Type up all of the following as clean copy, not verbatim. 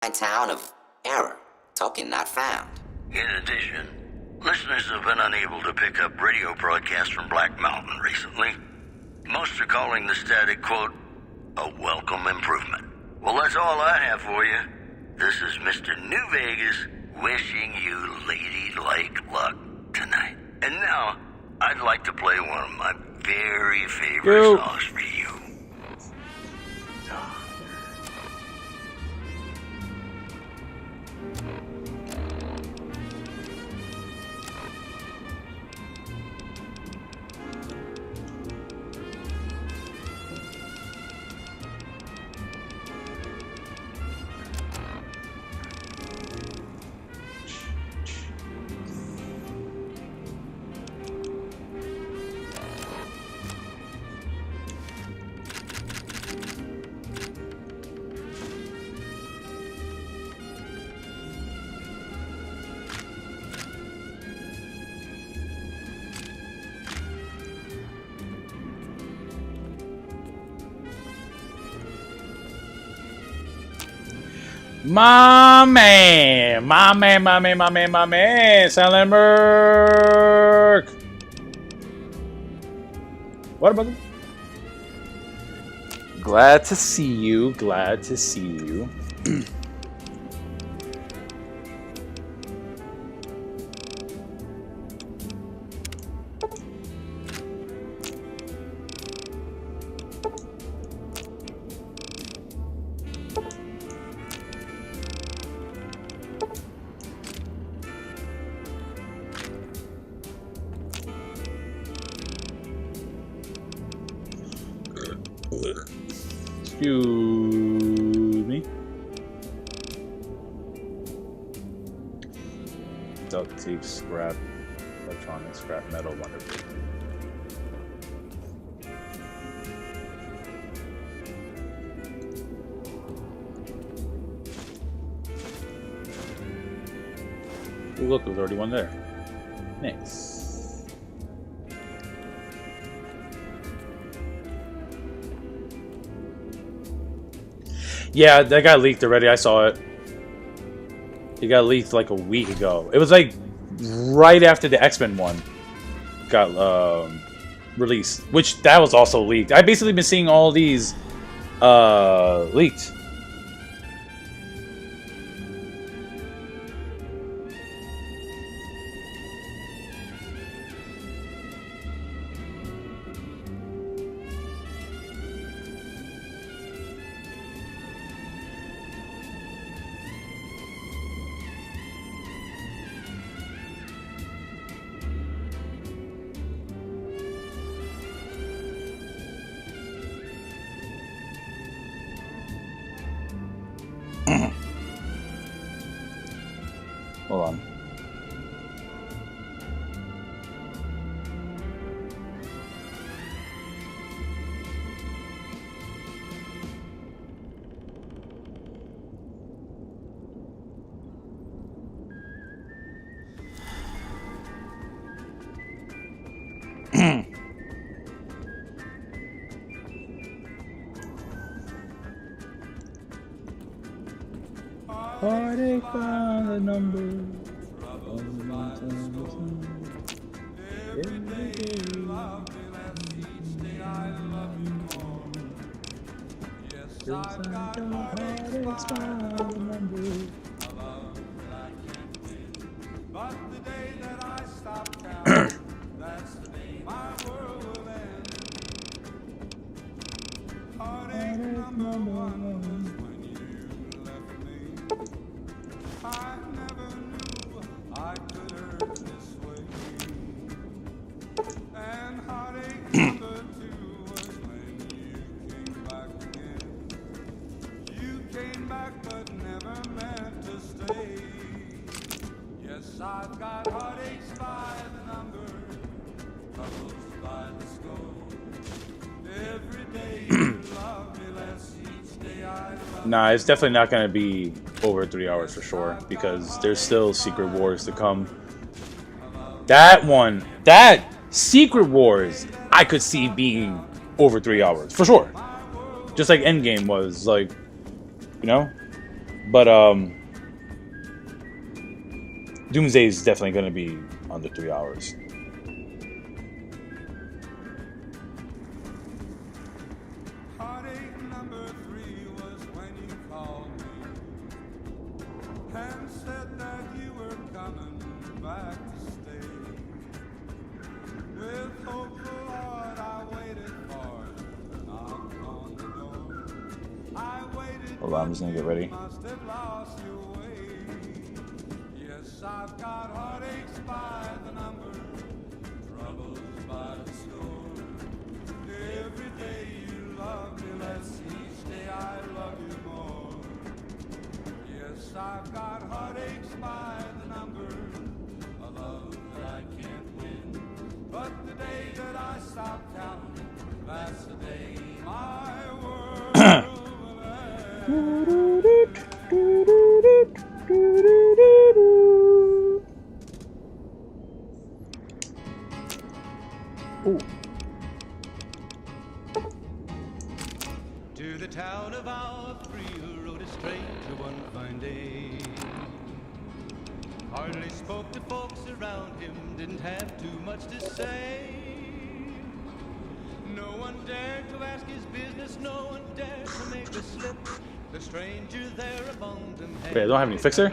town of error. Token not found. In addition, listeners have been unable to pick up radio broadcasts from Black Mountain recently. Most are calling the static, quote, a welcome improvement. Well, that's all I have for you. This is Mr. New Vegas wishing you ladylike luck tonight. And now, I'd like to play one of my very favorite songs for you. My man, Salenberg. What about them? Glad to see you. Glad to see you. Excuse me. Duct tape, scrap, electronic, scrap metal, wonderful. Oh, look, there's already one there. Nice. Yeah, that got leaked already. I saw it. It got leaked like a week ago. It was like right after the X-Men one got released, which that was also leaked. I've basically been seeing all these leaked. Hold on. Heartache found the number. Nah, it's definitely not going to be over 3 hours for sure, because there's still Secret Wars to come. That one, that Secret Wars, I could see being over 3 hours for sure. Just like Endgame was, like, you know? But Doomsday is definitely going to be under 3 hours. Heartache number 3 was when you called me and said that you were coming back to stay. With hopeful heart I waited for the knock on the door. I waited. Hold on, I'm just going to get ready. Must have lost your way. Yes, I've got heartaches by the number, troubles by the score. Every day you love me less, each day I love you more. Yes, I've got heartaches by the number, a love that I can't win. But the day that I stop counting, that's the day my world will end. Ooh. To the town of our Courier rode a stranger one fine day. Hardly spoke to folks around him, didn't have too much to say. No one dared to ask his business, no one dared to make a slip. The stranger there among them had Wait, I don't have any fixer?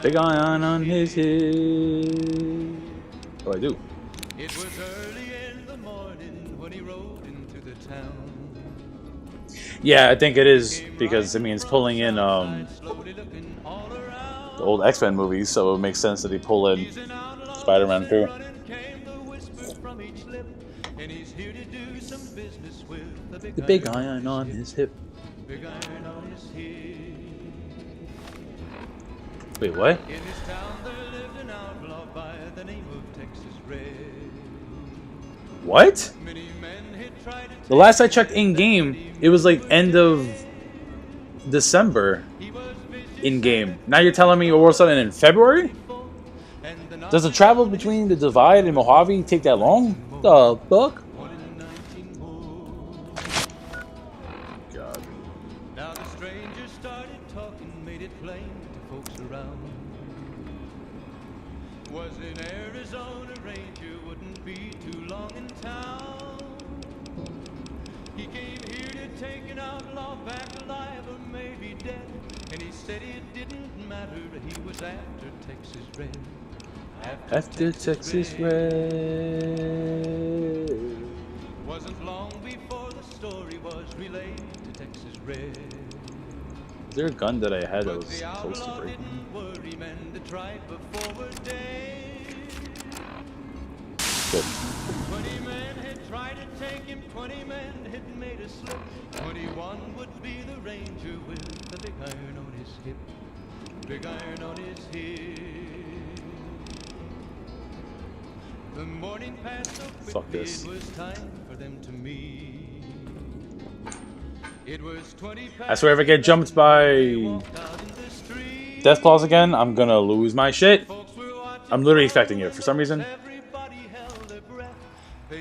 Big iron on his head. Oh, I do. It was early in the morning when he rode into the town. Yeah, I think it is because, I mean, it's pulling in the old X-Men movies, so it makes sense that they pull in Spider-Man too. The big iron on his hip. Wait, what? In his town there lived an outlaw by the name of Texas Red. What? Many men had tried to The last I checked in-game, it was like end of December in-game. Now you're telling me all of a sudden in February? Does the travel between the Divide and Mojave take that long? The fuck? God. Now the stranger started talking, made it plain to folks around. Was in Arizona, Ranger wouldn't be too long in town. He came here to take an outlaw back alive or maybe dead. And he said it didn't matter, he was after Texas Red. After Texas Red. Wasn't long before the story was relayed to Texas Red. Is there a gun that I had that But was the close to outlaw breaking? didn't worry, men that tried before were dead. Good. 20 men had tried to take him, 20 men had made a slip. 21 would be the ranger with the big iron on his hip. Big iron on his hip. The morning passed so quickly, Fuck this. it was time for them to meet. It was 20 I swear if I get jumped by Death Claws again, I'm gonna lose my shit. I'm literally expecting it for some reason.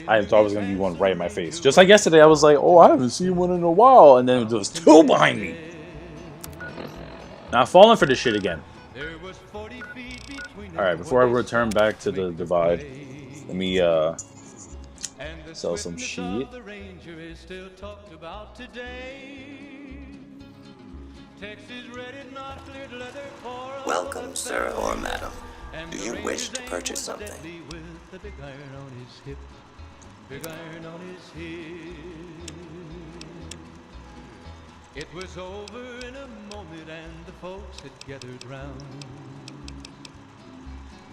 I thought it was gonna be one right in my face. Just like yesterday, I was like, oh, I haven't seen one in a while, and then there was two behind me. Now I'm falling for this shit again. Alright, before I return back to the Divide, let me sell some shit. Welcome, sir or madam. Do you wish to purchase something? Big iron on his hip. Big iron on his hip. It was over in a moment and the folks had gathered round.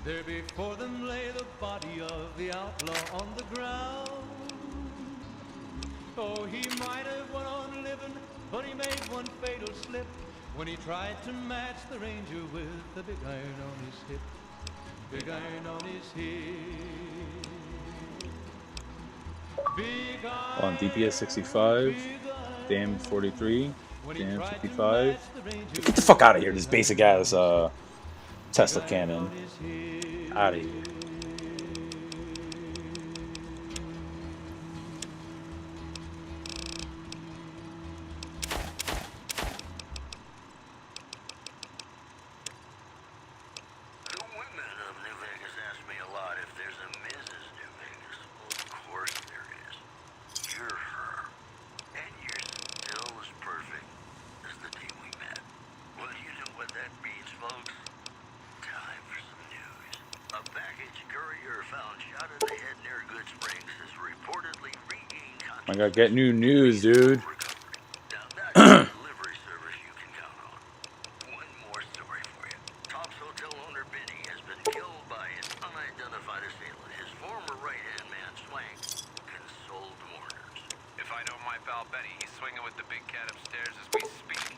There before them lay the body of the outlaw on the ground. Oh, he might have went on living, but he made one fatal slip when he tried to match the ranger with the big iron on his hip. Big iron on his hip. Big iron, On DPS 65, damn 43, damn 55. Get the fuck out of here, this basic ass Tesla cannon. Out of here. I gotta get new news, dude. Now that's a delivery service you can count on. One more story for you. Top's hotel owner Benny has been killed by an unidentified assailant. His former right-hand man, Swank, consoled mourners. If I know my pal Benny, he's swinging with the big cat upstairs as we speak.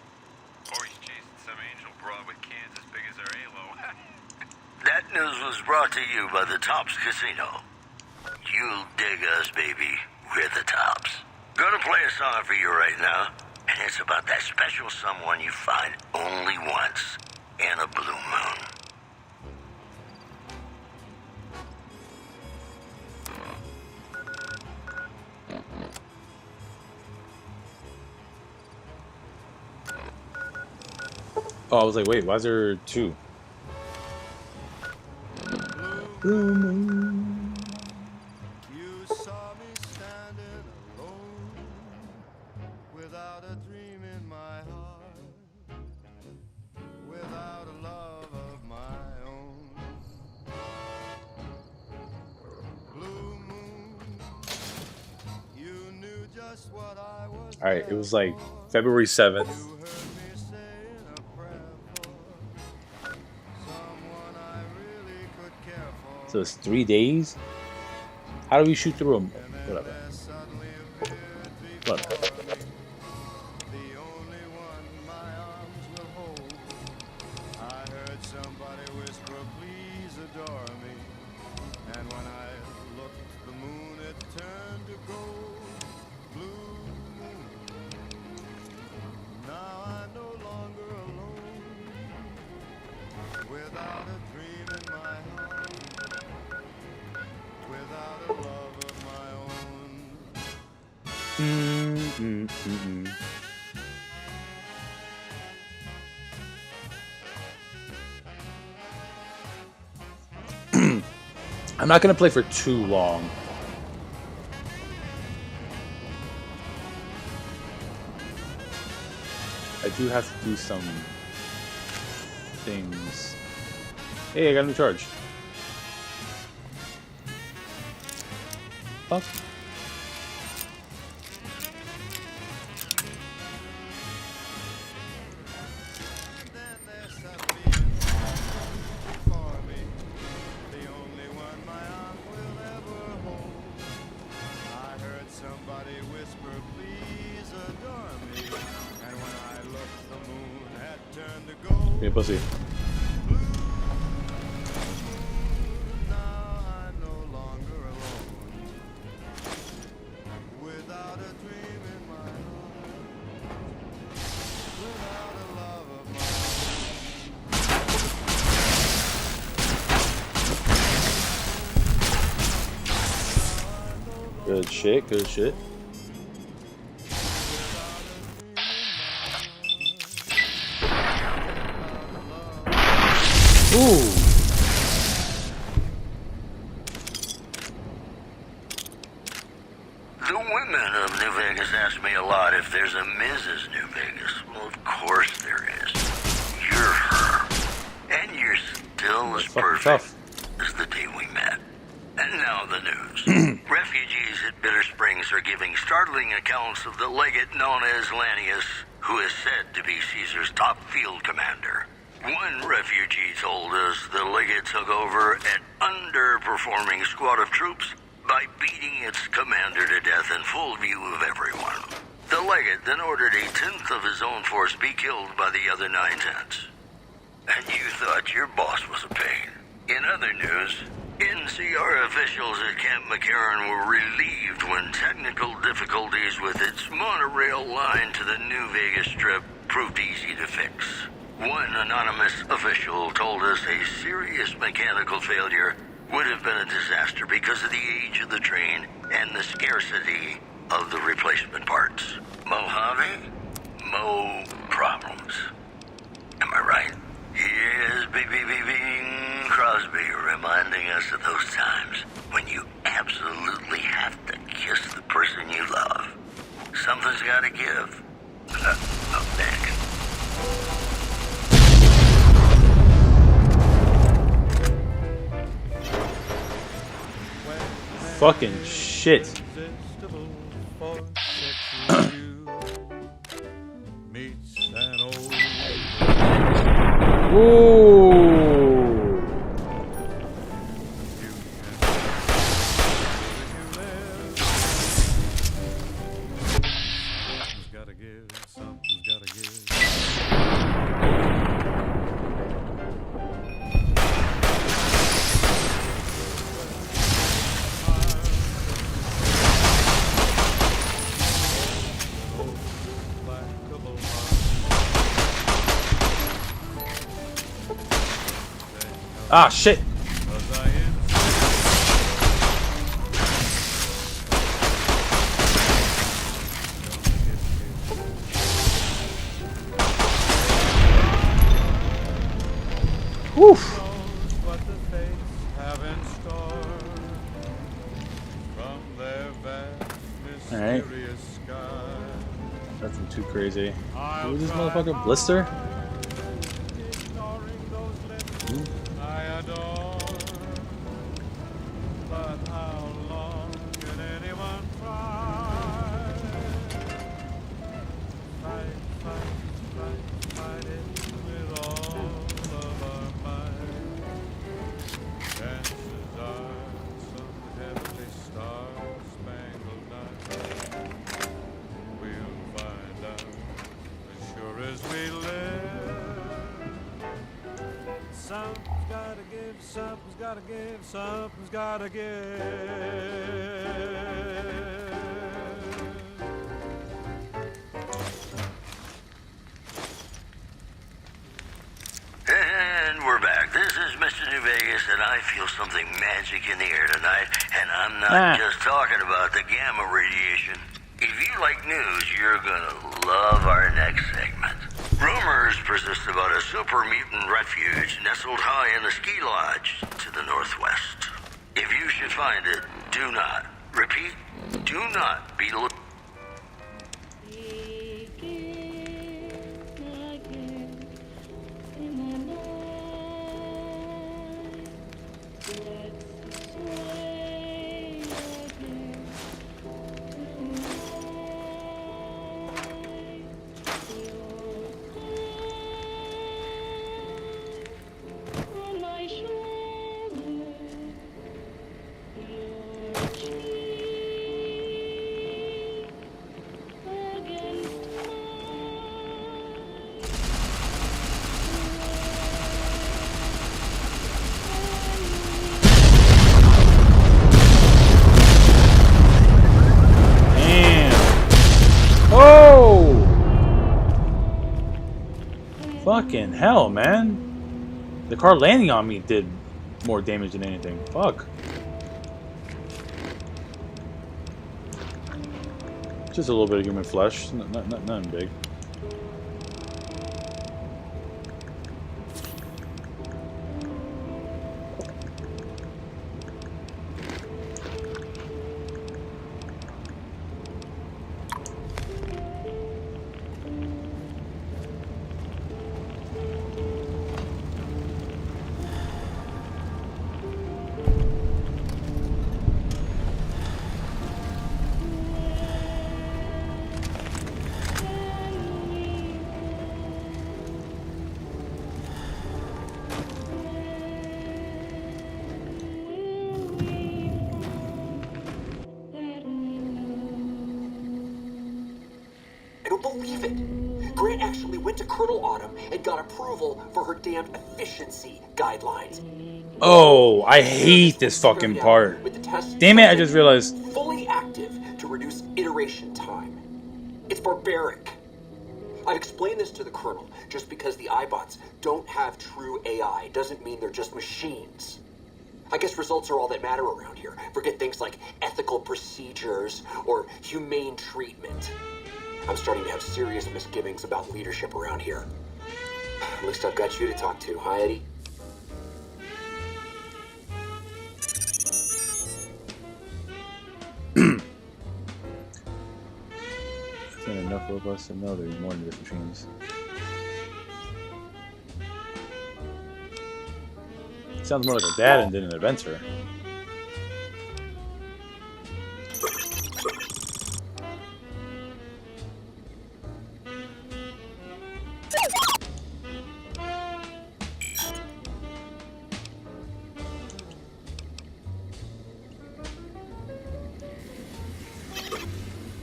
Or he's chasing some angel broad with cans as big as our halo. That news was brought to you by the Tops Casino. You'll dig us, baby. We're the Tops. Gonna play a song for you right now, and it's about that special someone you find only once in a blue moon. Oh, I was like, wait, why is there two? Blue moon. You saw me standing alone, without a dream in my heart, without a love of my own. Blue moon, you knew just what I was. All right, it was like February 7th. You heard me saying a prayer for someone I really could care for. So it's 3 days? How do we shoot through them? Whatever. Suddenly appeared Whatever. before me, the only one my arms will hold. I heard somebody whisper, please adore me. And when I looked, the moon it turned to gold. Blue moon, now I'm no longer alone, without a dream in my heart, without a love of my own. I'm not gonna play for too long. I do have to do some things. Hey, I got a new charge. Fuck. Then there suddenly before me, the only one my arms will ever hold. I heard somebody whisper, please adore me. And when I looked, the moon had turned to gold. Yeah, pussy. Now I'm no longer alone, without a dream in my heart, without a love of my Good shit, good shit. Ooh. The women of New Vegas ask me a lot if there's a Mrs. New Vegas. Well, of course there is. You're her. And you're still as Fucking perfect tough. as the day we met. And now the news. Refugees at Bitter Springs are giving startling accounts of the legate known as Lanius, who is said to be Caesar's top field commander. One refugee told us the legate took over an underperforming squad of troops by beating its commander to death in full view of everyone. The legate then ordered a tenth of his own force be killed by the other 9/10. And you thought your boss was a pain. In other news, NCR officials at Camp McCarran were relieved when technical difficulties with its monorail line to the New Vegas Strip proved easy to fix. One anonymous official told us a serious mechanical failure would have been a disaster because of the age of the train and the scarcity of the replacement parts. Mojave? Mo problems. Am I right? Here's Bing Crosby reminding us of those times when you absolutely have to kiss the person you love. Something's gotta give. Up next. Fucking shit. irresistible force Ooh. Something's gotta give, something's gotta give. Ah, shit. Woof. What the fates have in store from their vast, Alright. mysterious sky. Nothing too crazy. I'll Who's this try motherfucker? Blister? ignoring those lips I adore. But how long can anyone try? Fight it with all of our might. Chances are some heavenly star-spangled night we'll find out as sure as we live. Something's gotta give, something's gotta give, something's gotta give. And we're back. This is Mr. New Vegas, and I feel something magic in the air tonight. And I'm not just talking about the gamma radiation. If you like news, you're gonna love our next segment. Rumors persist about a super mutant refuge nestled high in the ski lodge to the northwest. If you should find it, do not, repeat, do not be looking. Fucking hell, man. The car landing on me did more damage than anything. Fuck. Just a little bit of human flesh. Nothing big. Believe it. Grant actually went to Colonel Autumn and got approval for her damned efficiency guidelines. Oh, I hate this fucking part. With the test Damn it, I just realized. Fully active to reduce iteration time. It's barbaric. I've explained this to the Colonel. Just because the iBots don't have true AI doesn't mean they're just machines. I guess results are all that matter around here. Forget things like ethical procedures or humane treatment. I'm starting to have serious misgivings about leadership around here. At least I've got you to talk to, huh, Eddie? I've been enough robots to know there's more than just machines. Sounds more like a dad than an inventor.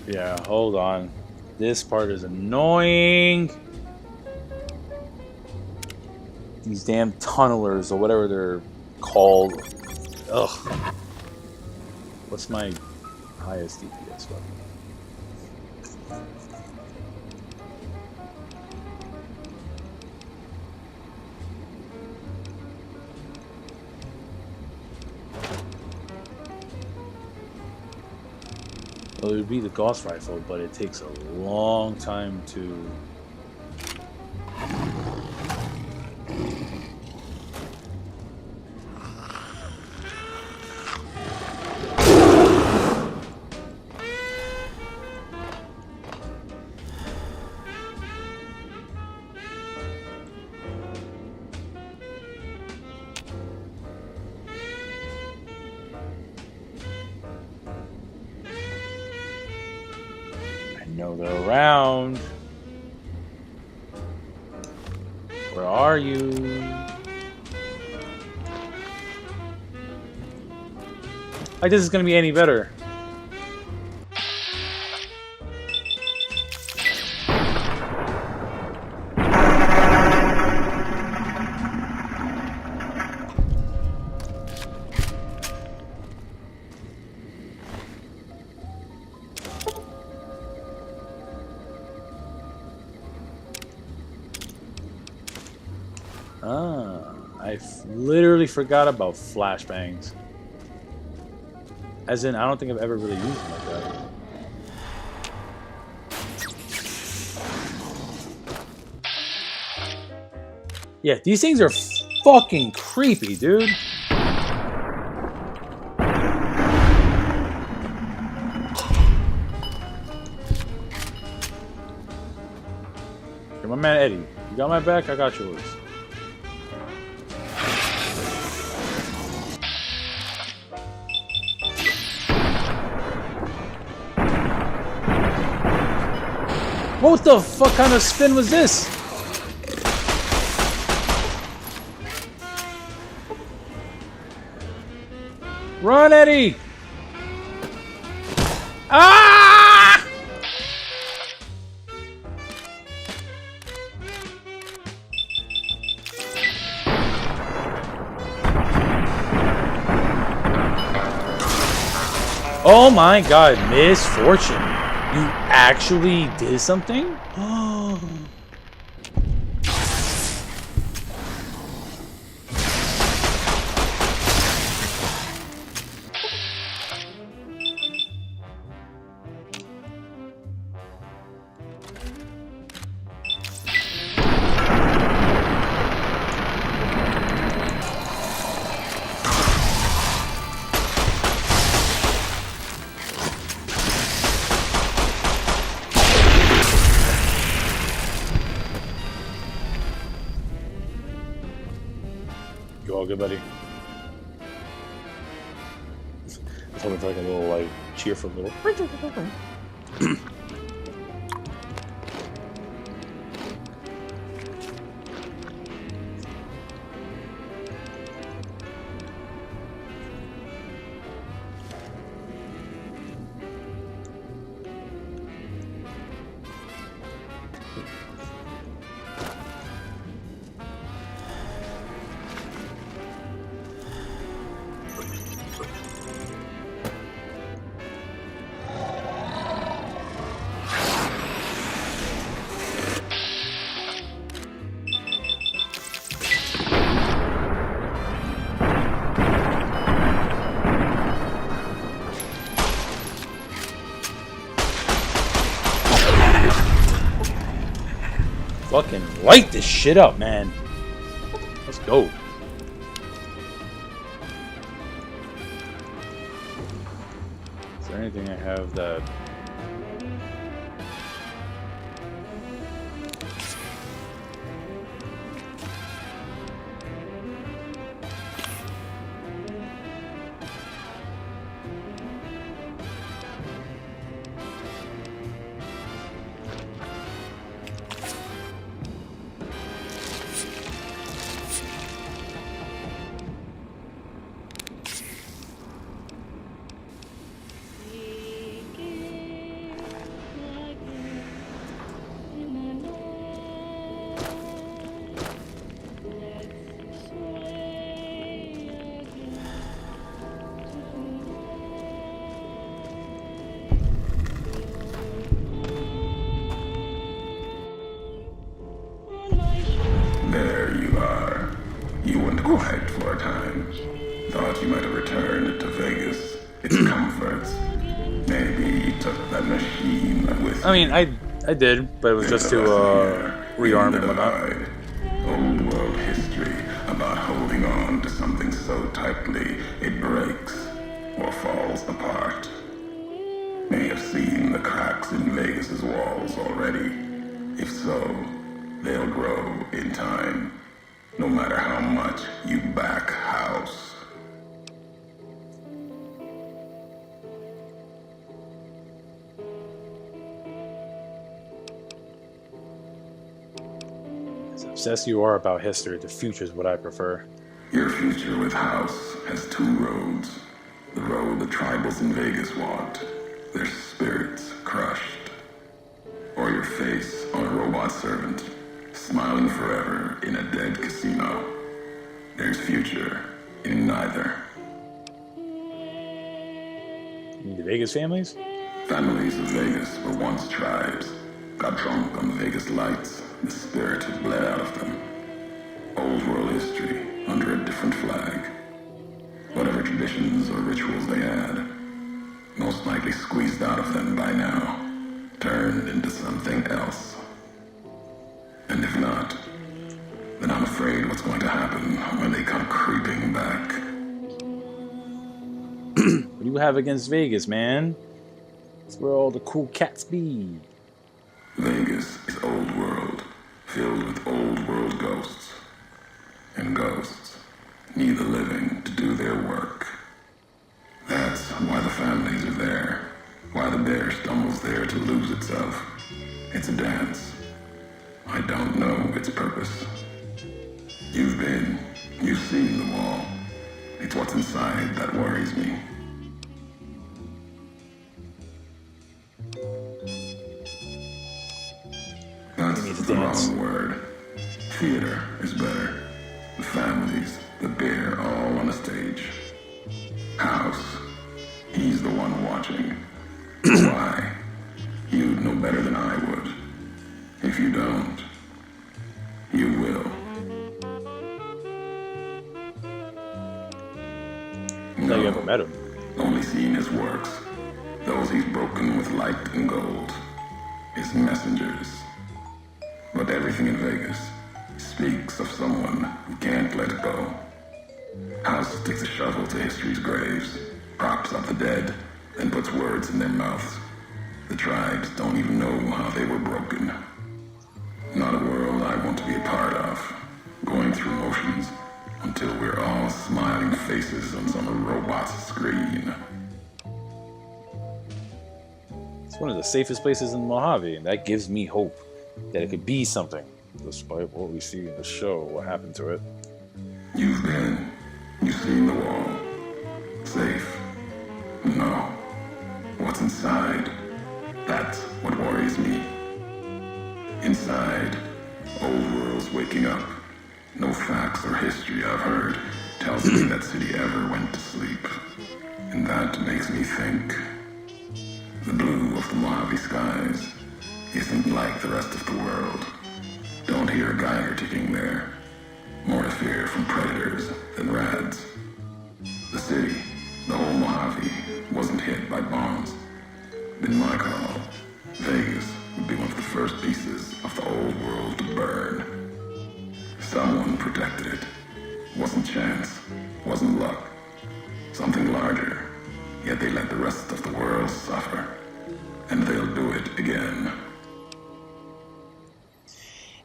Yeah, hold on. This part is annoying. These damn tunnelers or whatever they're called. Ugh. What's my highest DPS weapon? Well, it would be the Gauss rifle, but it takes a long time to... I know they're around. Where are you? Like this is gonna be any better. I literally forgot about flashbangs. As in, I don't think I've ever really used them like that. Yeah, these things are fucking creepy, dude. You're my man Eddie. You got my back, I got yours. What the fuck kind of spin was this? Run, Eddie! Ah! Oh my god, misfortune. You actually did something? Oh. You all good, buddy? I was hoping for like a little, like, cheerful little... Fucking light this shit up, man. Let's go. Is there anything I have that... You went quiet for a time. Thought you might have returned to Vegas. Its comforts. Maybe you took that machine with I mean, I did, but it was just to rearm and whatnot. Old world history about holding on to something so tightly it breaks or falls apart. May have seen the cracks in Vegas's walls already. If so, they'll grow in time, no matter how much you back house. As obsessed you are about history, the future is what I prefer. Your future with House has two roads. The road the tribals in Vegas want, their spirits crushed. Or your face on a robot servant, smiling forever in a dead casino. There's future in neither. You mean the Vegas families? Families of Vegas were once tribes. Got drunk on the Vegas lights, the spirit had bled out of them. Old world history under a different flag. Whatever traditions or rituals they had, most likely squeezed out of them by now, turned into something else. And if not, then I'm afraid what's going to happen when they come creeping back. What do you have against Vegas, man? That's where all the cool cats be. Vegas is old world, filled with old world ghosts. And ghosts need the living to do their work. That's why the families are there, why the bear stumbles there to lose itself. It's a dance. I don't know its purpose. You've seen the wall. It's what's inside that worries me. That's the wrong word. Theater is better. The families, the bear, all on a stage. House, he's the one watching. Why? You'd know better than I would. If you don't, you will. No, you ever met him. Only seen his works. Those he's broken with light and gold. His messengers. But everything in Vegas speaks of someone who can't let go. House sticks a shovel to history's graves, props up the dead, then puts words in their mouths. The tribes don't even know how they were broken. Not a world I want to be a part of. Going through motions until we're all smiling faces on some robot's screen. It's one of the safest places in Mojave, and that gives me hope that it could be something, despite what we see in the show, what happened to it. You've seen the wall. Safe. No. What's inside? That's what worries me. Inside, old world's waking up. No facts or history I've heard tells me that city ever went to sleep. And that makes me think. The blue of the Mojave skies isn't like the rest of the world. Don't hear a Geiger ticking there. More to fear from predators than rads. The city, the whole Mojave, wasn't hit by bombs. Been my call. Vegas would be one of the first pieces of the old world to burn. Someone protected it. Wasn't chance. Wasn't luck. Something larger. Yet they let the rest of the world suffer. And they'll do it again.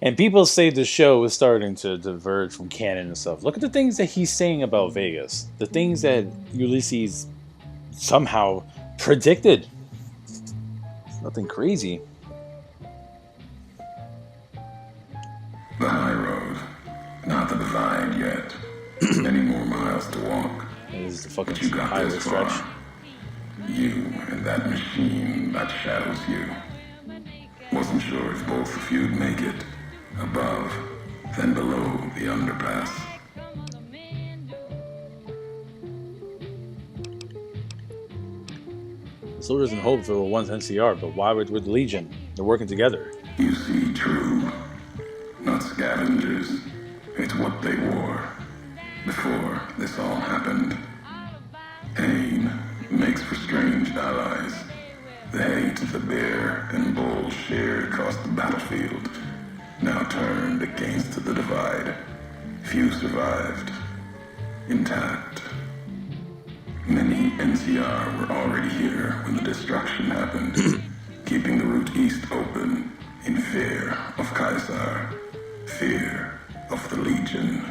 And people say the show is starting to diverge from canon and stuff. Look at the things that he's saying about Vegas. The things that Ulysses somehow predicted. Nothing crazy. The high road. Not the divide yet. Many more miles to walk. This is the fucking But you got highway this far. stretch. You and that machine that shadows you. Wasn't sure if both of you'd make it. Above, then below the underpass. Soldiers in Hopeville were once NCR, but why with Legion? They're working together. You see true. Not scavengers. It's what they wore. before this all happened. Pain makes for strange allies. The hate the bear and bull shared across the battlefield now turned against the divide. Few survived, intact. Many NCR were already here when the destruction happened, keeping the route east open in fear of Caesar, fear of the Legion.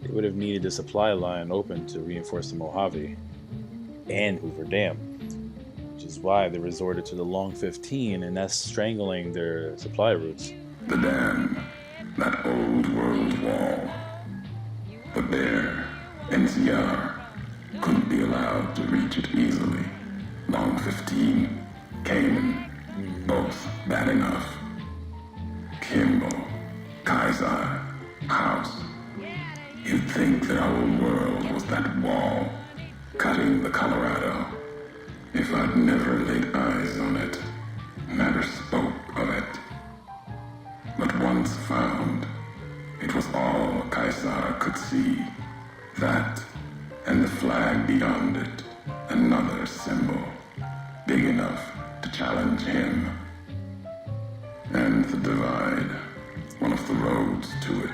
They would have needed a supply line open to reinforce the Mojave and Hoover Dam, which is why they resorted to the Long 15, and that's strangling their supply routes. The dam, that old world wall. The bear, NCR, couldn't be allowed to reach it easily. Long 15, Cayman, both bad enough. Kimball, Kaiser, House. You'd think their whole world was that wall, cutting the Colorado. If I'd never laid eyes on it, never spoke of it. But once found, it was all Caesar could see. That, and the flag beyond it, another symbol, big enough to challenge him. And the divide, one of the roads to it.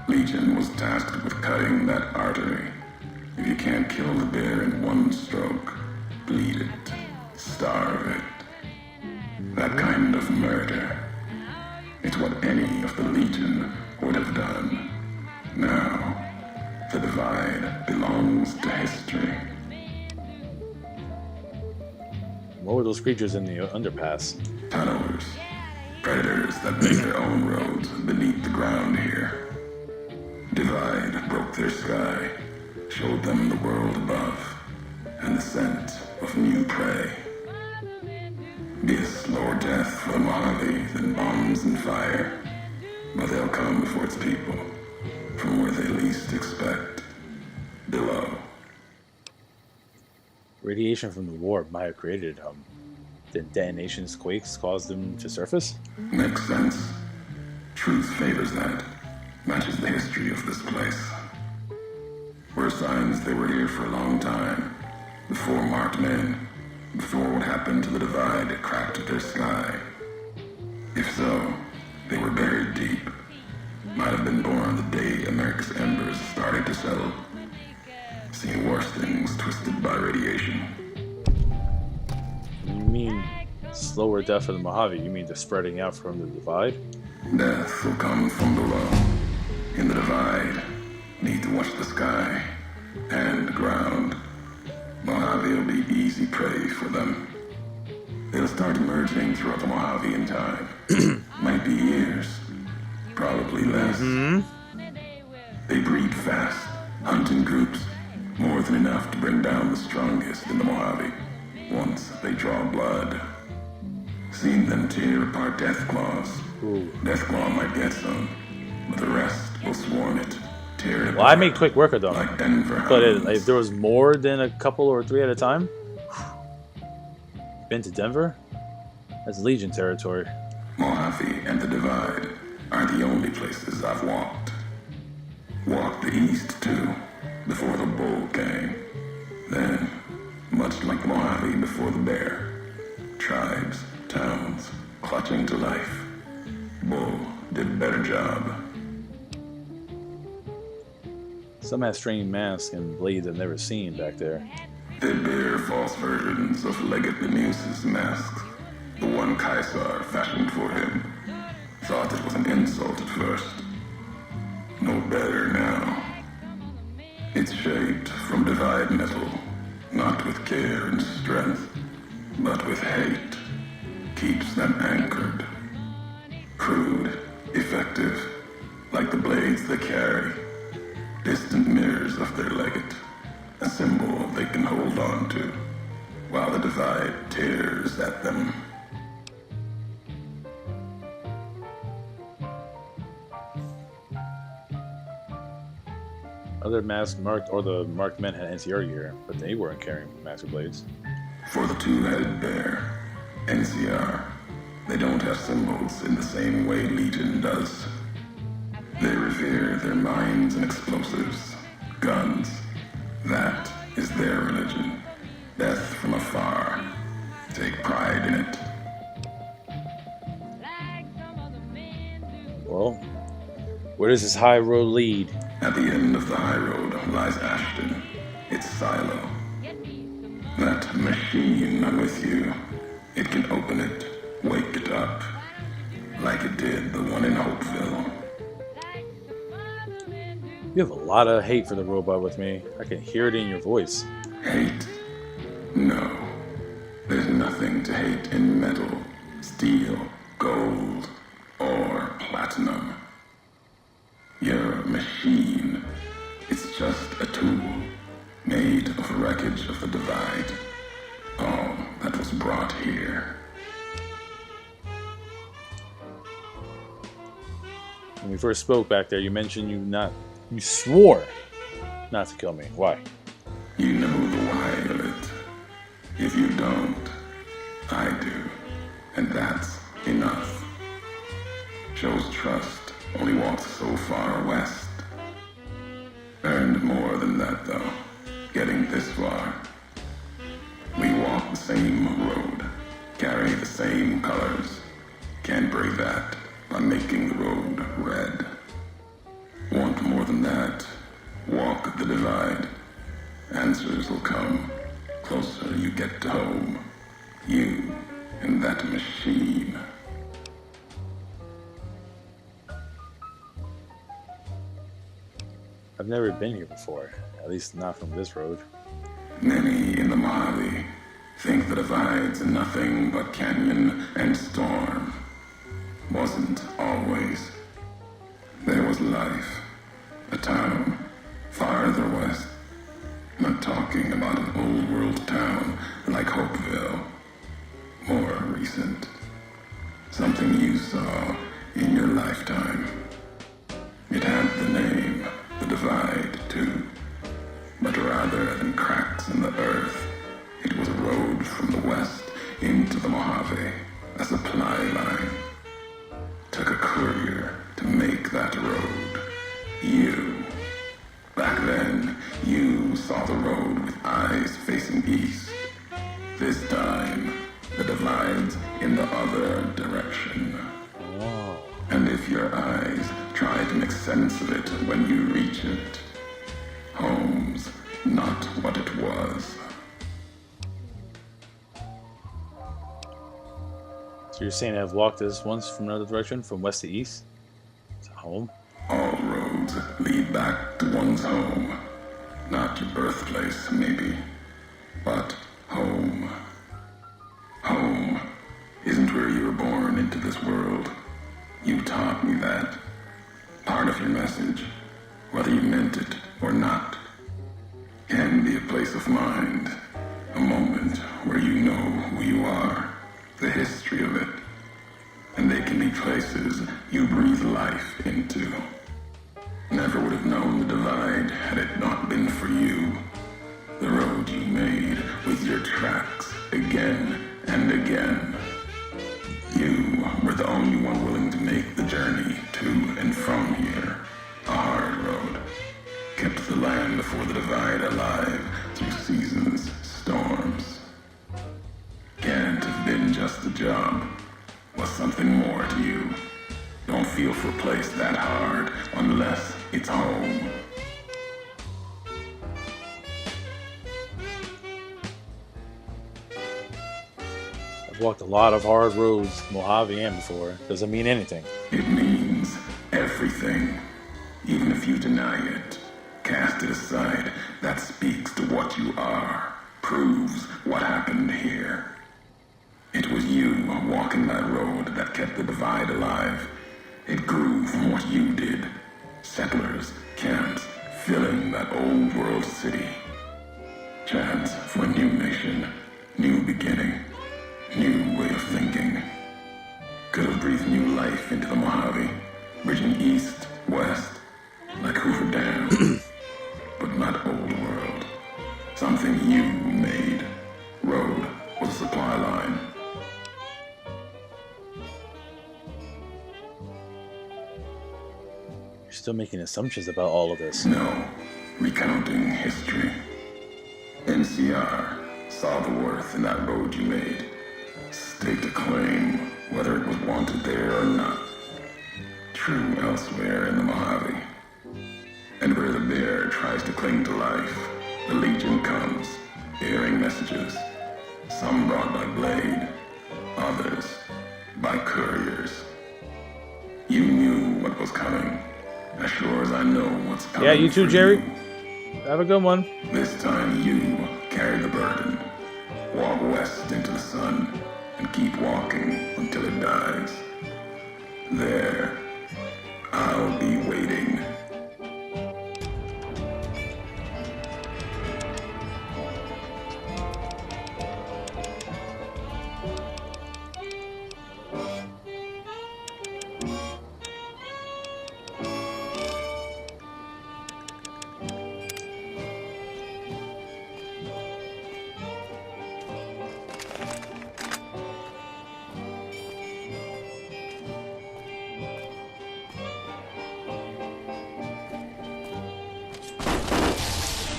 Legion was tasked with cutting that artery. If you can't kill the bear in one stroke, bleed it, starve it. That kind of murder. It's what any of the Legion would have done. Now, the divide belongs to history. What were those creatures in the underpass? Tunnelers. Predators that make their own roads beneath the ground here. Divide broke their sky, showed them the world above, and the scent of new prey. Be a slower death for the Mojave than bombs and fire, but they'll come before its people, from where they least expect, below. Radiation from the war might have created the detonations, quakes caused them to surface? Makes sense. Truth favors that. Matches the history of this place. Were signs they were here for a long time, before marked men, before what happened to the divide cracked their sky. If so, they were buried deep. Might have been born the day America's embers started to settle. Seen worse things twisted by radiation. You mean slower death of the Mojave? You mean the spreading out from the divide? Death will come from below. In the divide, need to watch the sky and the ground. Mojave will be easy prey for them. They'll start emerging throughout the Mojave in time. Might be years, probably less. They breed fast, hunt in groups, more than enough to bring down the strongest in the Mojave. Once they draw blood. Seen them tear apart Deathclaws. Deathclaw might get some, but the rest will swarm it, tear it. Well, I made quick work of them. Like Denver But hounds. if there was more than a couple or three at a time, been to Denver? That's Legion territory. Mojave and the Divide are the only places I've walked. Walked the east, too, before the bull came. Then, much like the Mojave before the bear, tribes, towns, clutching to life. Bull did a better job. Some have strange masks and blades I've never seen back there. They bear false versions of Legate Benuse's masks. The one Caesar fashioned for him. Thought it was an insult at first. No better now. It's shaped from divide metal, not with care and strength, but with hate. Keeps them anchored. Crude, effective, like the blades they carry. Distant mirrors of their legate, a symbol they can hold on to, while the divide tears at them. Other masked marked or the marked men had NCR gear, but they weren't carrying master blades. For the two-headed bear, NCR, they don't have symbols in the same way Legion does. They revere their mines and explosives, guns. That is their religion. Death from afar. Take pride in it. Well, where does this high road lead? At the end of the high road lies Ashton, its silo. That machine with you, it can open it, wake it up, like it did the one in Hopeville. You have a lot of hate for the robot with me. I can hear it in your voice. Hate? No. There's nothing to hate in metal, steel, gold, or platinum. Your machine, it's just a tool made of wreckage of the Divide. All that was brought here. When we first spoke back there, you mentioned you swore not to kill me. Why? You know the why of it. If you don't, I do. And that's enough. Shows trust only walks so far west. Earned more than that, though, getting this far. We walk the same road, carry the same colors. Can't break that by making the road red. Want more than that? Walk the Divide. Answers will come. Closer you get to home. You and that machine. I've never been here before, at least not from this road. Many in the Mojave think the Divide's nothing but canyon and storm. Wasn't always. There was life. A town farther west. Not talking about an old world town like Hopeville. More recent. Something you saw in your lifetime. It had the name, the Divide, too. But rather than cracks in the earth, it was a road from the west into the Mojave, a supply line. Took a courier to make that road. You. Back then, you saw the road with eyes facing east. This time, the Divide's in the other direction. Oh. And if your eyes try to make sense of it when you reach it, home's not what it was. So you're saying I've walked this once from another direction, from west to east? To home? All roads lead back to one's home. Not your birthplace, maybe, but home. Home isn't where you were born into this world. You taught me that. Part of your message, whether you meant it or not, can be a place of mind, a moment where you know who you are, the history of it, and they can be places you breathe life into. Never would have known the Divide had it not been for you. The road you made with your tracks again and again. You were the only one willing to make the journey to and from here. A hard road. Kept the land before the Divide alive through seasons, storms. Can't have been just a job. Was something more to you. Don't feel for a place that hard unless it's home. I've walked a lot of hard roads, Mojave and before. Doesn't mean anything. It means everything. Even if you deny it, cast it aside, that speaks to what you are, proves what happened here. It was you walking that road that kept the Divide alive. It grew from what you did. Settlers, camps, filling that old world city. Chance for a new nation, new beginning, new way of thinking. Could have breathed new life into the Mojave, bridging east, west, like Hoover Dam. Still making assumptions about all of this. No, recounting history. NCR saw the worth in that road you made. Staked a claim, whether it was wanted there or not. True elsewhere in the Mojave. And where the bear tries to cling to life, the Legion comes, bearing messages. Some brought by blade, others by couriers. You knew what was coming, as sure as I know what's coming. Yeah, you too, for Jerry. you. Have a good one. This time you carry the burden. Walk west into the sun and keep walking until it dies. There, I'll be waiting.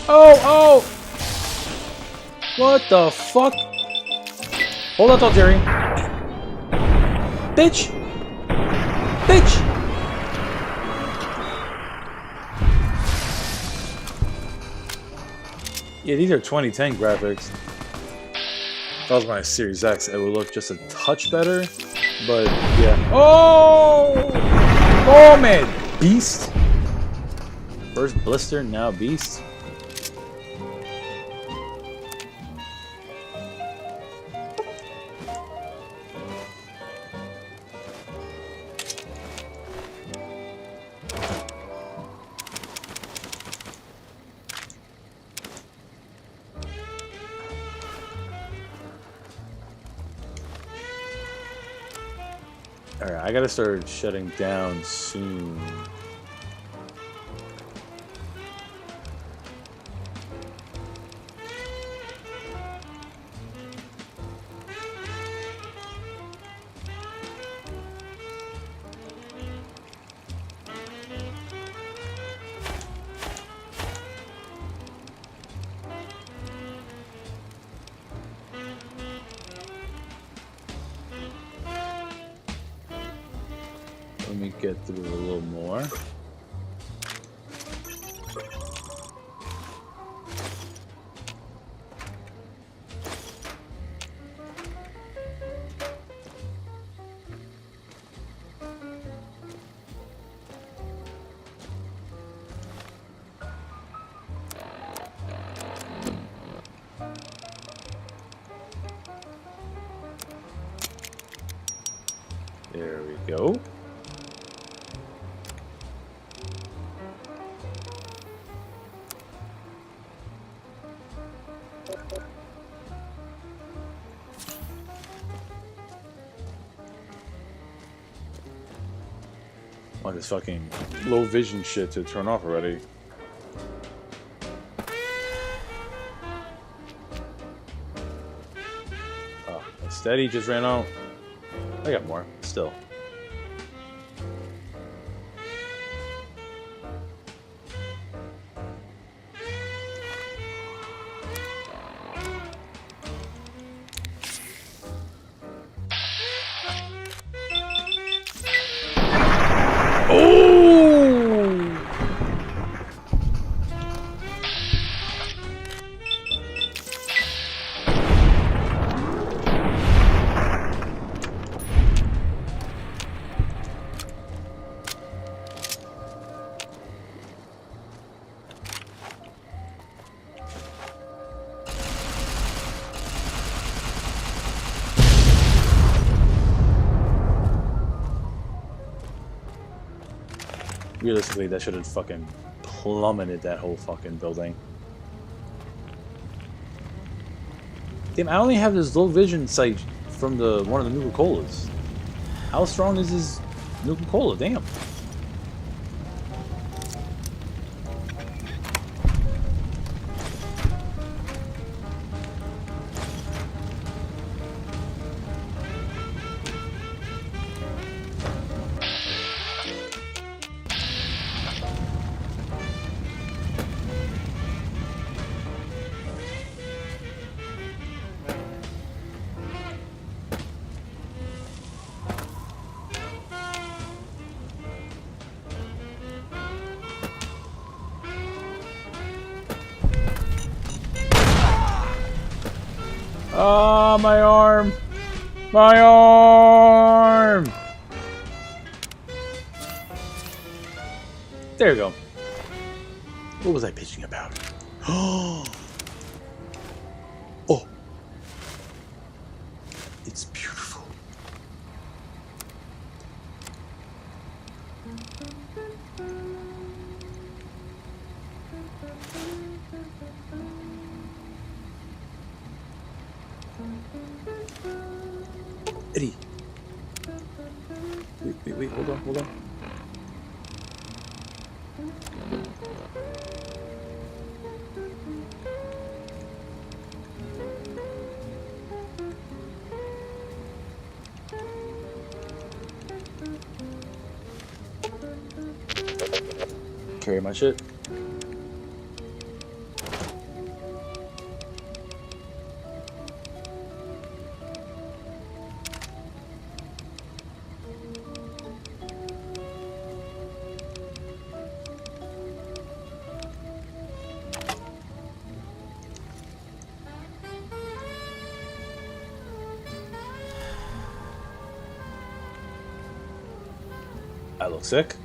Oh! What the fuck? Hold on, Jerry. Bitch! Bitch! Yeah, these are 2010 graphics. If that was my Series X, it would look just a touch better. But, yeah. Oh! Oh, man! Beast! First blister, now beast. Alright, I gotta start shutting down soon. Let me get through a little more. There we go. I want this fucking low vision shit to turn off already. Oh, steady just ran out. I got more, still. Realistically, that should have fucking plummeted that whole fucking building. Damn, I only have this low vision sight from the one of the Nuka-Colas. How strong is this Nuka-Cola? Damn. Ah, my arm! My arm! There you go. What was I pitching about? Oh! It's beautiful. Eddie. Wait, hold on. Carry my shit. I look sick.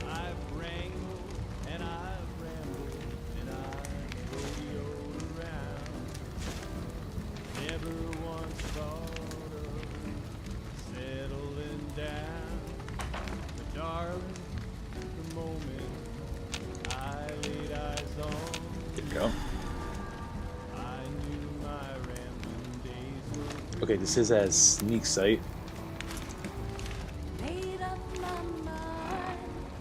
I've wrangled and I've rambled and I've rodeoed around. Never once thought of settling down. But darling, the moment I laid eyes on, There you go. I knew my rambling days were Okay, this is as sneak sight. Made up my mind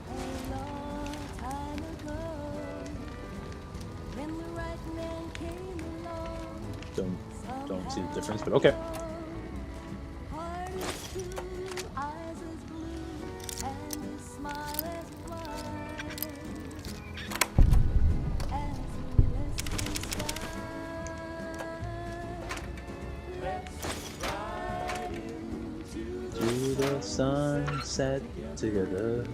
a long time ago when the right man came along. Don't see the difference, but okay. Heart is true, eyes as blue, and his smile as wide as the western sky. Let's ride into To the sunset together.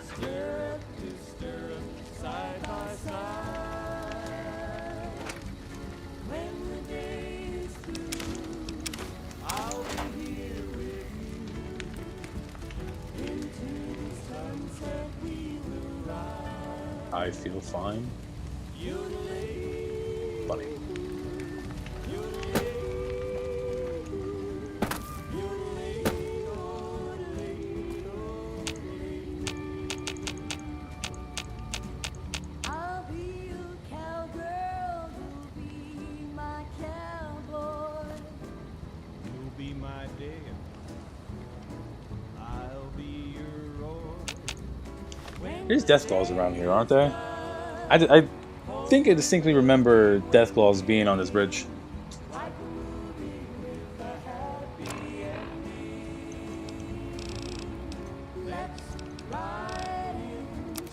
stirrup to stirrup, side by side. When the day is through, I'll be here with you. Into the sunset we will ride. I feel fine. Funny. I'll be your cowgirl, you'll be my cowboy. You'll be my day, I'll be your roar. There's death claws around here, aren't there? I think I distinctly remember death claws being on this bridge. Let's ride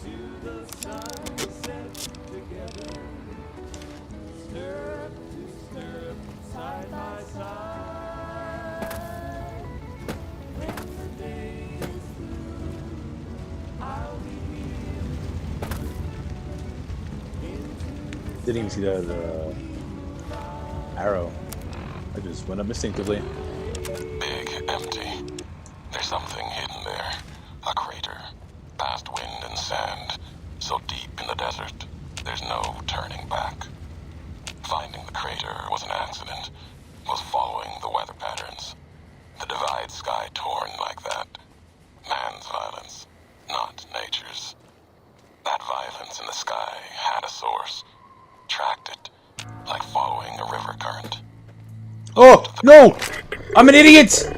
into the sunset together. Stirrup to stirrup, side by side. When the day is through, I'll be here. Didn't even see that arrow. I just went up instinctively. Big, empty. There's something hidden there. A crater. Past wind and sand. So deep in the desert, there's no turning back. Finding the crater was an accident. Was following the weather patterns. The divide sky torn like that. Man's violence, not nature's. That violence in the sky had a source. Tracked it, like following a river current. Oh, no! I'm an idiot!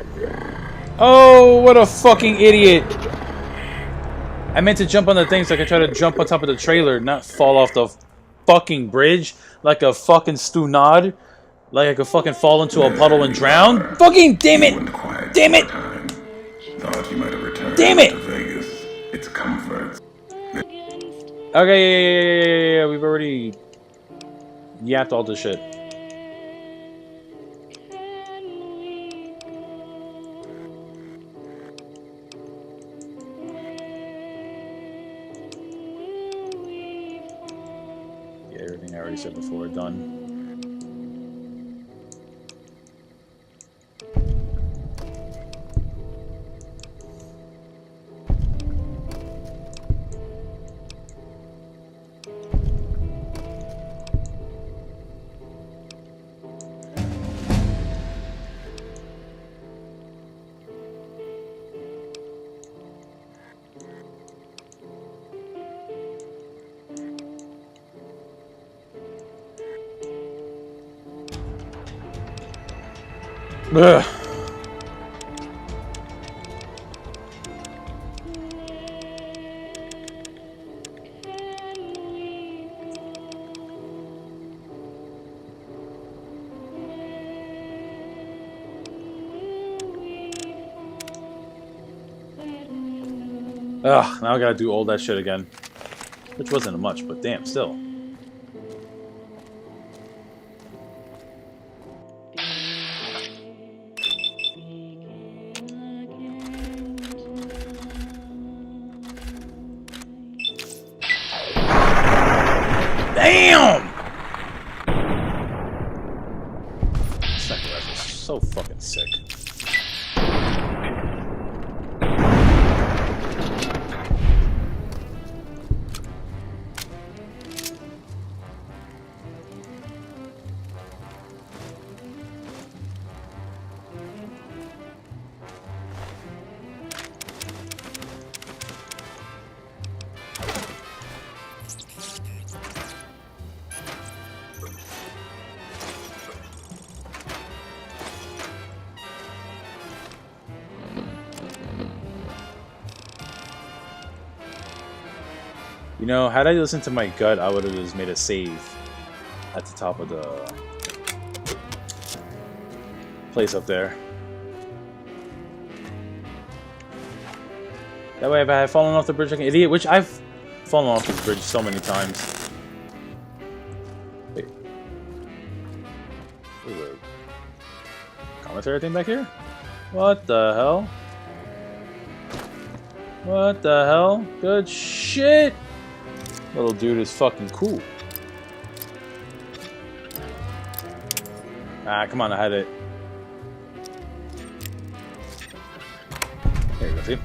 Oh, what a fucking idiot. I meant to jump on the things like I tried to jump on top of the trailer, not fall off the fucking bridge like a fucking stunad. Like I could fucking fall into a puddle and drown. Fucking damn it! Quiet Damn it! time. Thought you might have returned Damn it! to Vegas. Its comforts. Okay, yeah. We've already yapped all this shit. Yeah, everything I already said before, done. Ugh. Ugh, now I gotta do all that shit again. Which wasn't much, but damn, still. Damn! Sniper rifle's so fucking sick. You know, had I listened to my gut, I would have just made a save at the top of the place up there. That way, if I had fallen off the bridge like an idiot, which I've fallen off this bridge so many times. Wait. There's a commentary thing back here? What the hell? What the hell? Good shit! Little dude is fucking cool. Ah, come on, I had it. There you go, see?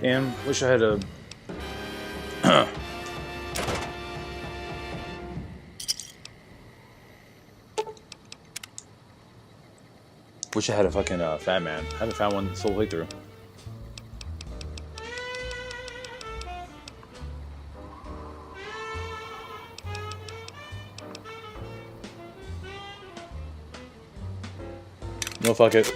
Damn, wish I had a... wish I had a fucking Fat Man. I haven't found one this whole way through. No, fuck it.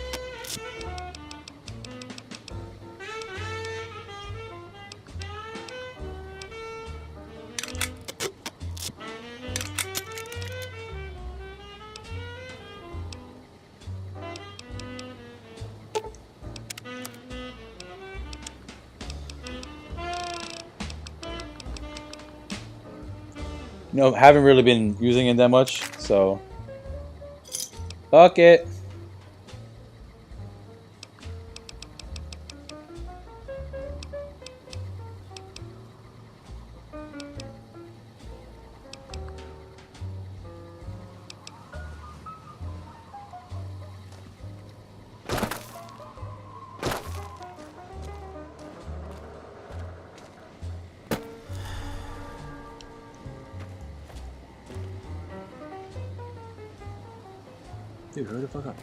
No, haven't really been using it that much, so fuck it. Dude, hurry the fuck up.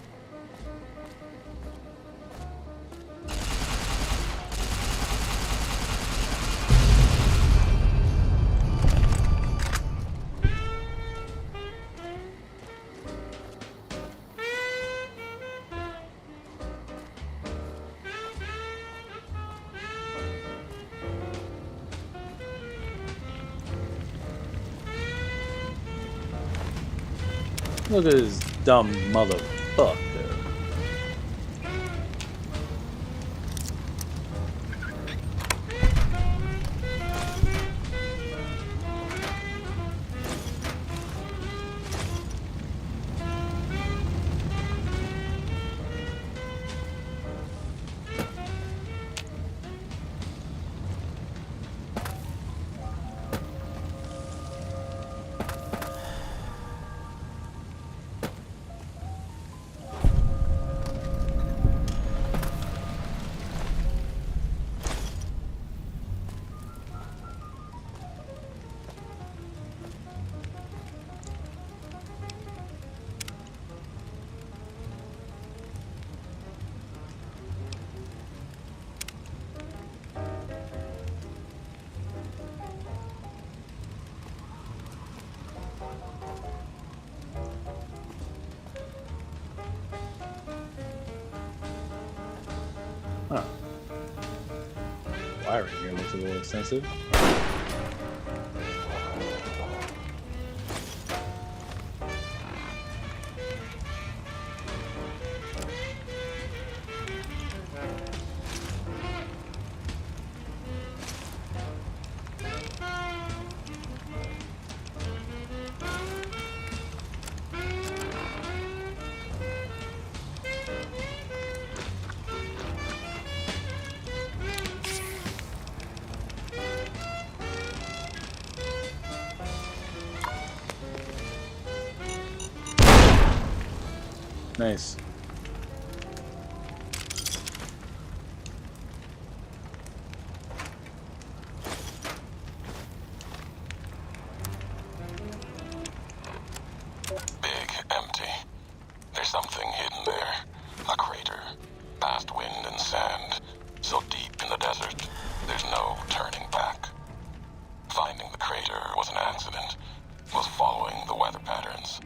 Look at this dumb motherfucker. Huh. Wiring here looks a little extensive. Nice. Big, empty. There's something hidden there. A crater. Past wind and sand. So deep in the desert, there's no turning back. Finding the crater was an accident. Was following the weather patterns.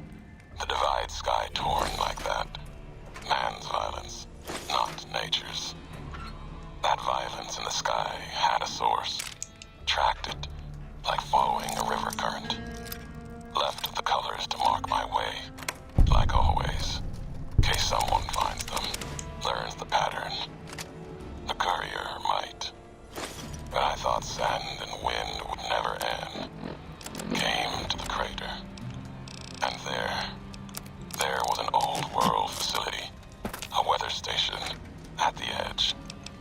The divide sky torn like that. Man's violence, not nature's. That violence in the sky had a source. Tracked it, like following a river current. Left the colors to mark my way, like always. In case someone finds them, learns the pattern. The Courier might. But I thought sand and wind would never end. Came to the crater. And there was an old world facility. A weather station at the edge.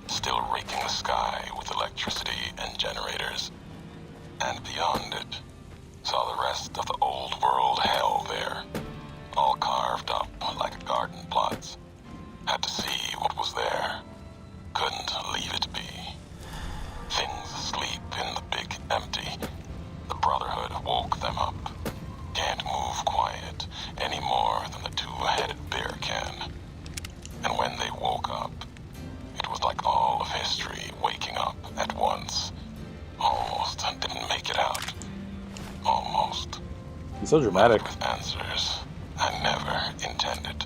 Still raking the sky with electricity and generators. And beyond it, saw the rest of the old world hell there. All carved up like garden plots. Had to see what was there. Couldn't leave it be. Things asleep in the big empty. The Brotherhood woke them up. Can't move quiet any more than the two-headed bear can. And when they woke up, it was like all of history waking up at once. Almost didn't make it out. Almost. He's so dramatic. With answers I never intended.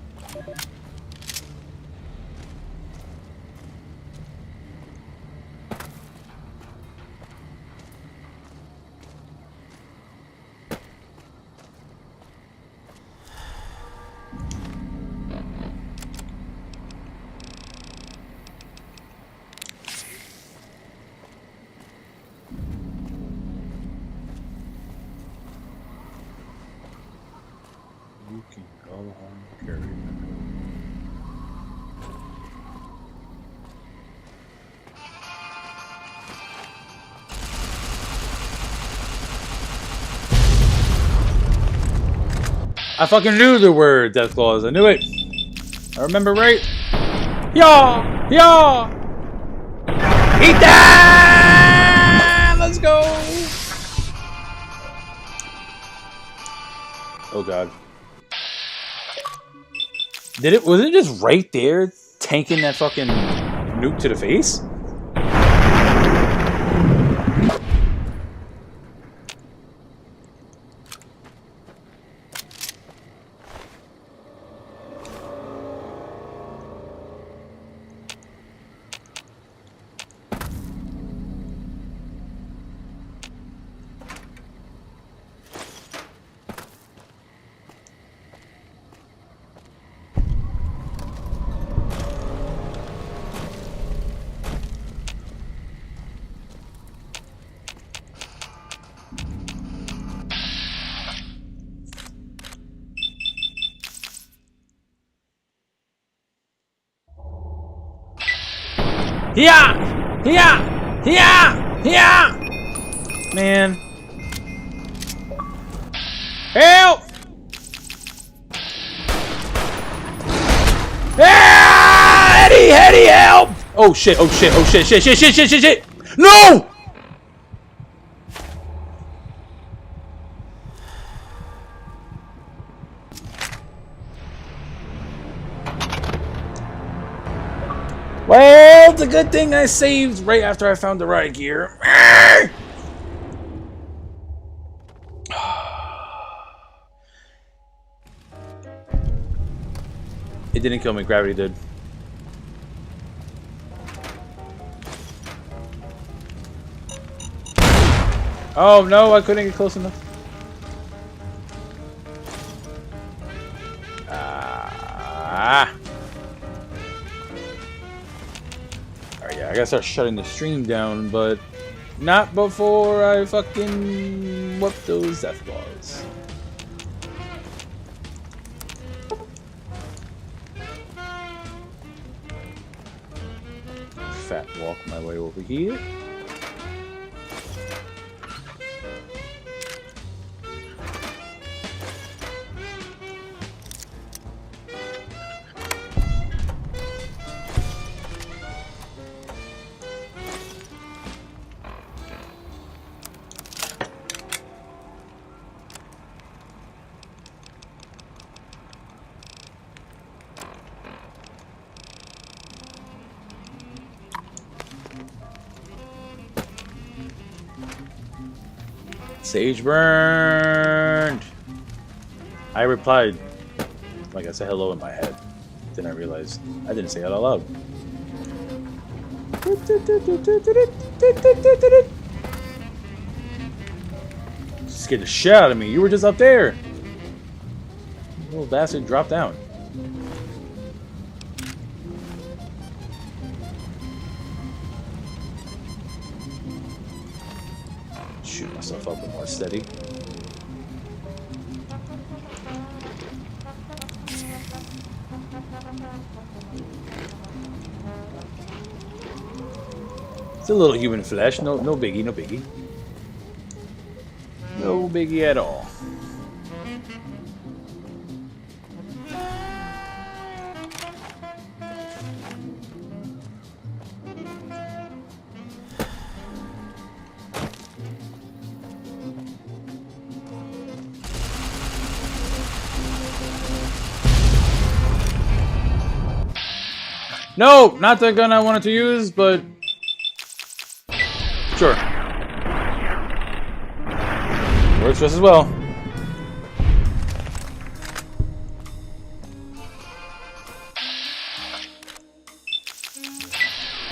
You can go home, carry it. I fucking knew there were death claws. I knew it. I remember right. Yaw! Yaw! Eat that! Let's go! Oh god. Was it just right there, tanking that fucking nuke to the face? Yeah! Yeah! Yeah! Yeah! Man. Help! Ah! Eddie, help! Oh shit, oh shit, oh shit, shit! No! Well, it's a good thing I saved right after I found the riot gear. It didn't kill me, gravity did. Oh no, I couldn't get close enough. Alright, yeah, I gotta start shutting the stream down, but not before I fucking whoop those death balls. Fat walk my way over here. Sage burned. I replied, like I said hello in my head. Then I realized I didn't say it out loud. Scared the shit out of me. You were just up there. Little bastard dropped down. Shoot myself up with more steady. It's a little human flesh. No biggie, no biggie. No biggie at all. No, not the gun I wanted to use, but sure. Works just as well.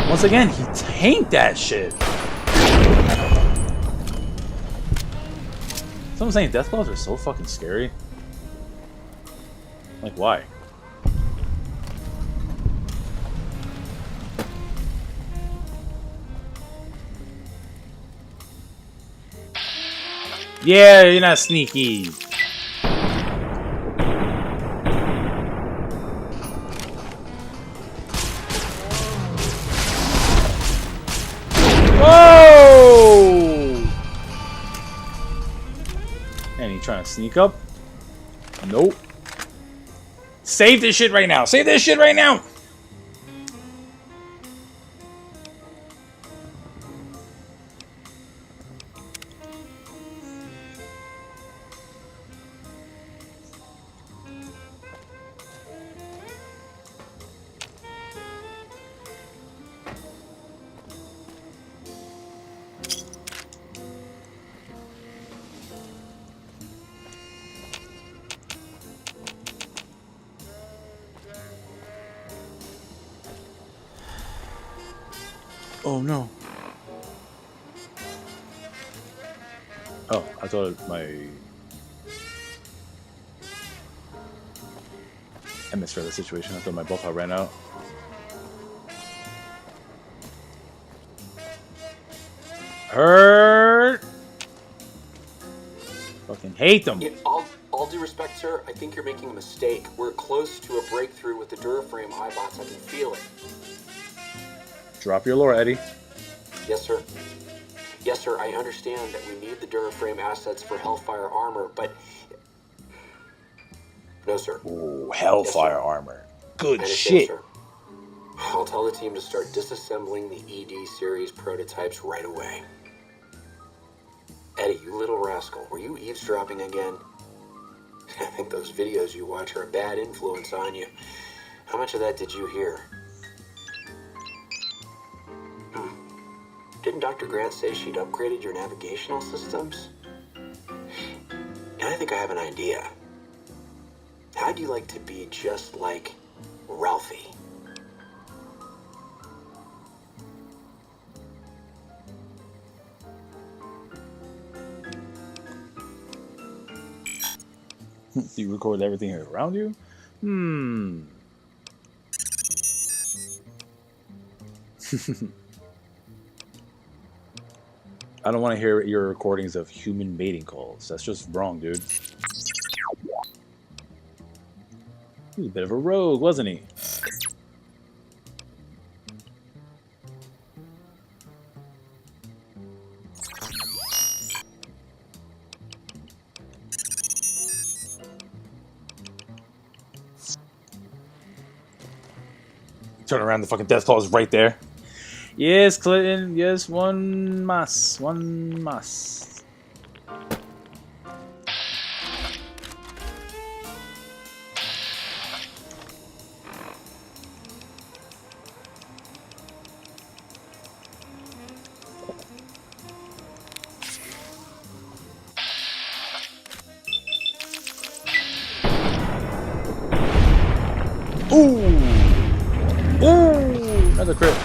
Once again, he tanked that shit. Someone's saying death balls are so fucking scary. Like, why? Yeah, you're not sneaky. Whoa! And he trying to sneak up? Nope. Save this shit right now. Save this shit right now. Oh no. Oh, I thought I misread the situation. I thought my buffer ran out. Hurt! Fucking hate them. Yeah, all due respect, sir, I think you're making a mistake. We're close to a breakthrough with the Duraframe iBots. I can feel it. Drop your lore, Eddie. Yes, sir. Yes, sir, I understand that we need the Duraframe assets for Hellfire armor, but... No, sir. Ooh, Hellfire Yes, armor. Good I understand, shit. sir. I'll tell the team to start disassembling the ED series prototypes right away. Eddie, you little rascal, were you eavesdropping again? I think those videos you watch are a bad influence on you. How much of that did you hear? Didn't Dr. Grant say she'd upgraded your navigational systems? And I think I have an idea. How'd you like to be just like Ralphie? You record everything around you? I don't want to hear your recordings of human mating calls. That's just wrong, dude. He was a bit of a rogue, wasn't he? Turn around, the fucking Deathclaw is right there. Yes, Clinton. Yes, one mas. One mas. Ooh! Ooh! Another crit.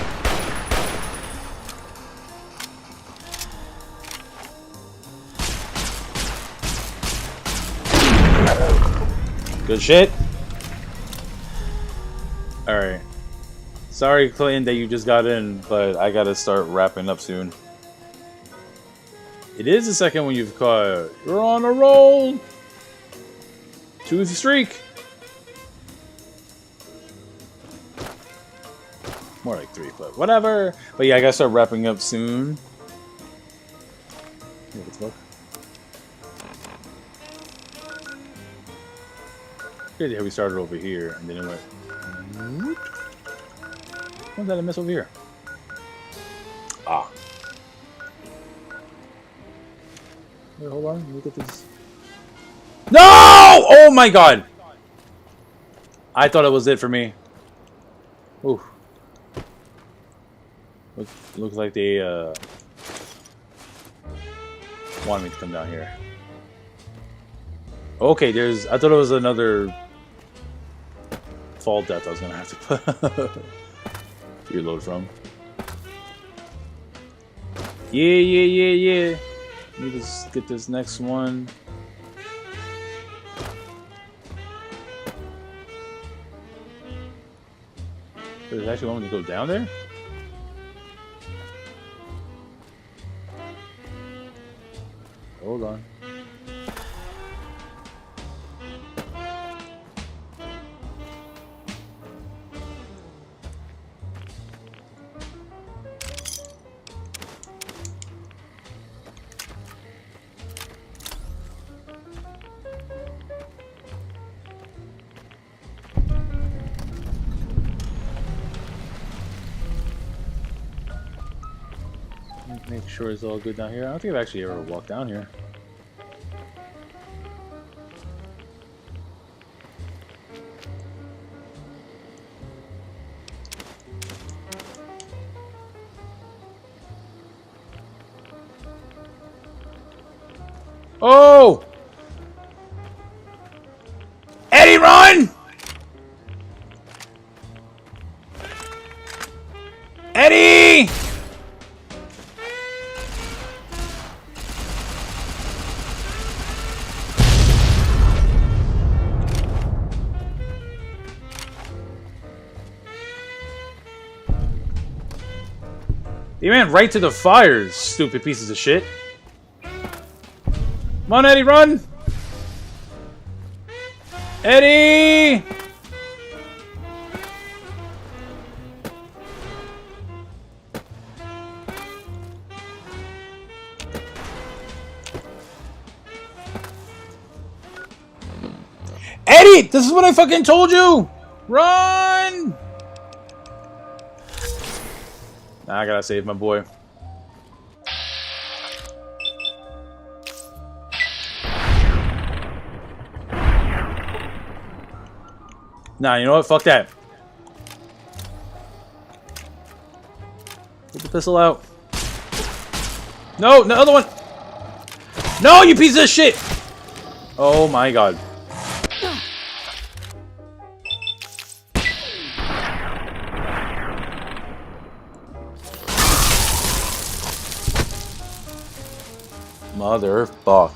Good shit. Alright. Sorry, Clinton, that you just got in, but I gotta start wrapping up soon. It is the second one you've caught. You're on a roll! 2 streak! More like 3, but whatever. But yeah, I gotta start wrapping up soon. Yeah, what the fuck? Crazy how we started over here and then it went. What did I miss over here? Ah. Wait, hold on. Look at this. No! Oh my god! I thought it was it for me. Ooh. Looks like they wanted me to come down here. Okay, I thought it was another fall death I was gonna have to put reload from. Yeah. Let me just get this next one. There's actually one to go down there? Hold on. Make sure it's all good down here. I don't think I've actually ever walked down here. Oh! Eddie, run! Eddie! He ran right to the fires, stupid pieces of shit. Come on, Eddie, run! Eddie! Eddie! This is what I fucking told you! Run! Nah, I gotta save my boy. Nah, you know what? Fuck that. Get the pistol out. No, the other one. No, you piece of shit! Oh my god. Motherfuck.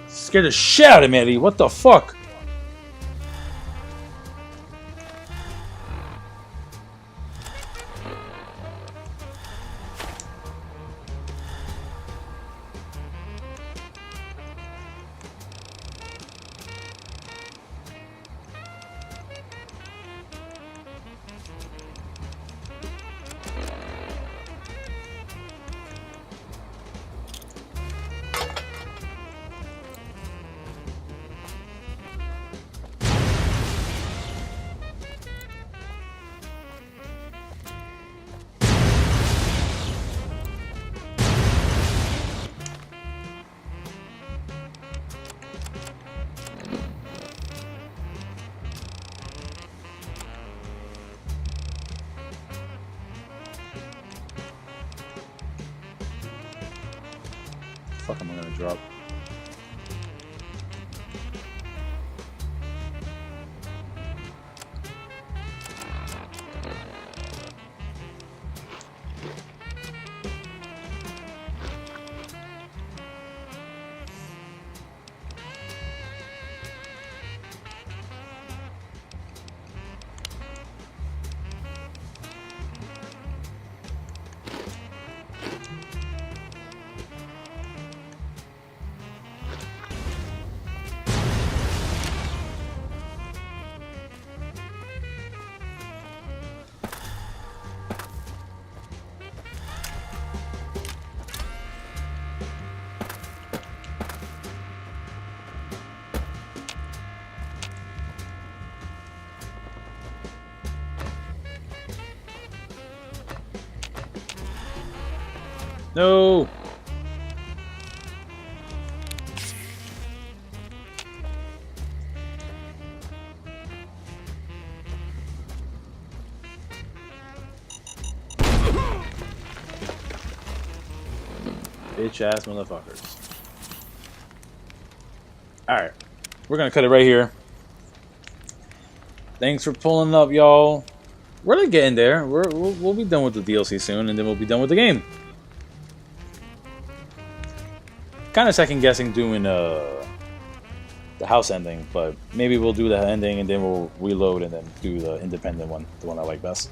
Scared the shit out of me, Eddie. What the fuck? Fuck am I gonna drop? No! Bitch ass motherfuckers. Alright. We're gonna cut it right here. Thanks for pulling up, y'all. We're like getting there. We'll be done with the DLC soon, and then we'll be done with the game. Kind of second guessing doing the house ending, but maybe we'll do the ending and then we'll reload and then do the independent one, the one I like best.